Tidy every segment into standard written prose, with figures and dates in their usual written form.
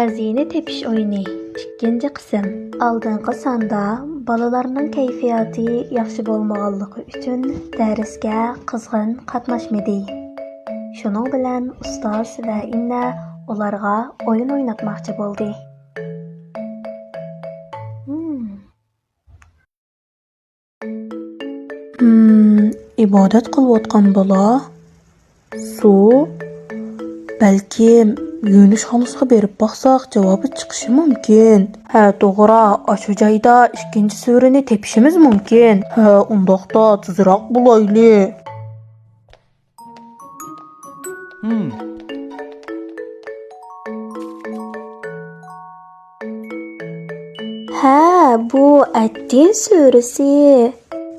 Xəzinə tepiş oyunu 2-ci qism. Aldınqı sanda balalarning kayfiyati yaxshi bo'lmaganligi uchun darsga qizg'in qatnashmadi. Shuning bilan ustoz va inna ularga o'yin o'ynatmoqchi bo'ldi. İbadet qilib bola su balkim yuyinish xonasiga berib baqsaq javobi chiqishi mumkin. Ha, to'g'ri, shu joyda ikkinchi surini tepishimiz mumkin. Ha, undaqda tezroq bo'layli. Ha, bu At-Tin surasi.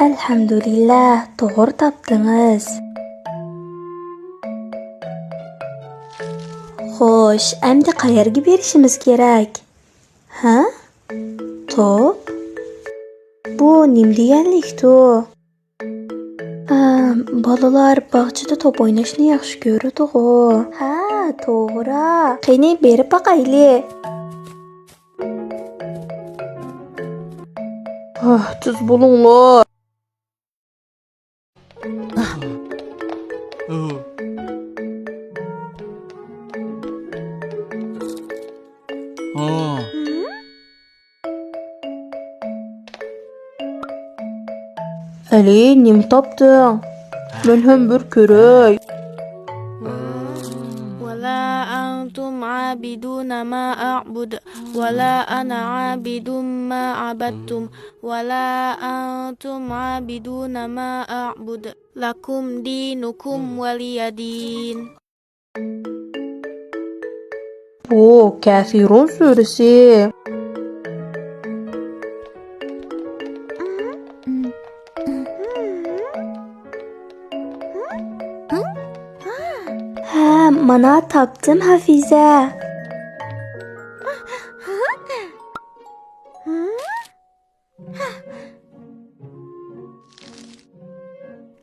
Elhamdülillah, to'g'ri topdingiz. Xo'sh, endi qayerga berishimiz kerak? Ha? Top? Bu nim deganlik-tu? Bolalar bog'chada top o'ynashni yaxshi ko'radi-ku. Ha, to'g'ri. Qani berib boqayli. Tez bo'linglar. Ali, nim topding? Men ham bir ko'ray. ولا أنتم عابدون ما أعبد ولا أنا عابد ما عبدتم ولا أنتم عابدون ما أعبد لكم دينكم ولي دين. Bu Kafirun suresi. Ha, mana topdim Hafiza.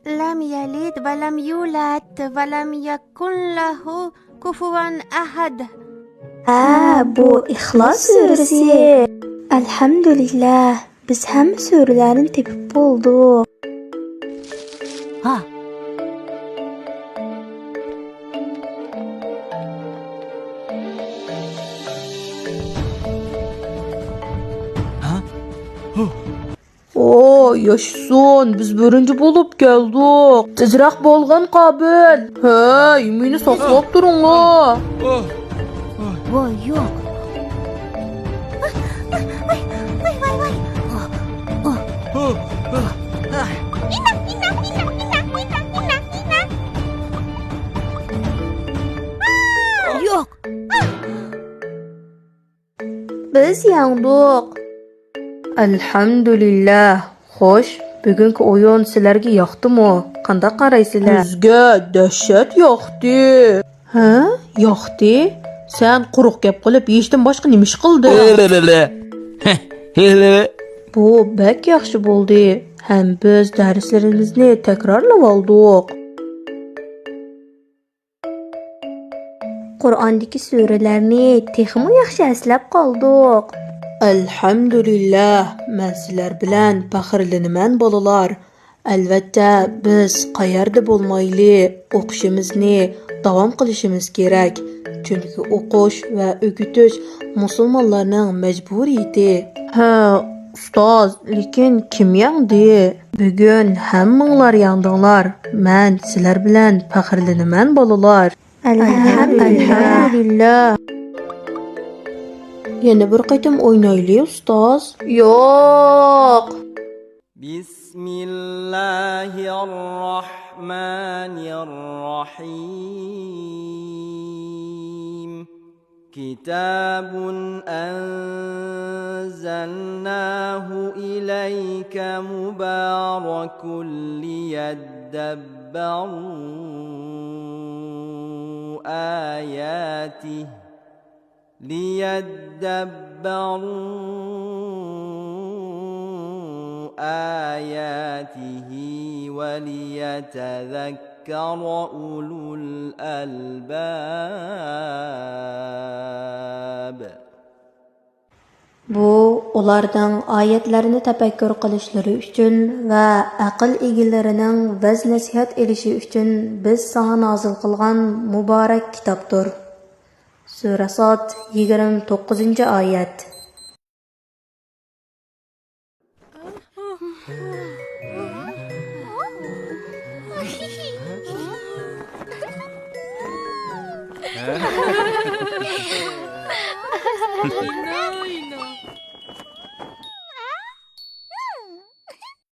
لم يلد ولم يولد ولم يكن له كفوا أحد. Ha, bu İxlas surasi. Elhamdülillah, biz hamma suralarni tepib bo'ldik. Yaşasın, biz birinci bulup geldik. Tezroq bo'lgan Qobil. Hey, meni saqlab turinglar. Voy, yo'q. Yo'q. Biz yandik. Elhamdülillah. Xo'sh, bugungi o'yin sizlarga yoqdimi? Qanday qaraysizlar? Bizga dahshat yoqdi. Ha? Yoqdi? Sen quruq gap qilib yeyishdan boshqa nima ish qilding? Bu bak yaxshi bo'ldi. Ham biz darslarimizni takrorlab oldik. Qur'ondagi suralarni texmo yaxshi eslab qoldik. Elhamdülillah, men sizlar bilan faxrlanaman bolalar. Albatta, biz qayerda bo'lmayli, o'qishimizni davom qilishimiz kerak. Chunki o'qish va o'qitish musulmonlarning majburiyati. Ha, ustoz, lekin kim yangdi? Bugun hammanglar yandinglar. Men sizlar bilan faxrlanaman bolalar. Alhamdulillah. Yana bir qaytam o'ynayli ustoz. Yo'q. Bismillahirrahmanirrahim. Kitabun anzalnahu ilayka mubarakun liyadabbaru ayatihi آياته وليتذكر أولو الألباب. Bu ularning oyatlarini tafakkur qilishlari uchun va aql egalarining vaz nasihat elishi uchun biz sana nozil qilgan muborak kitobdir. Sura Sod 29-oyat.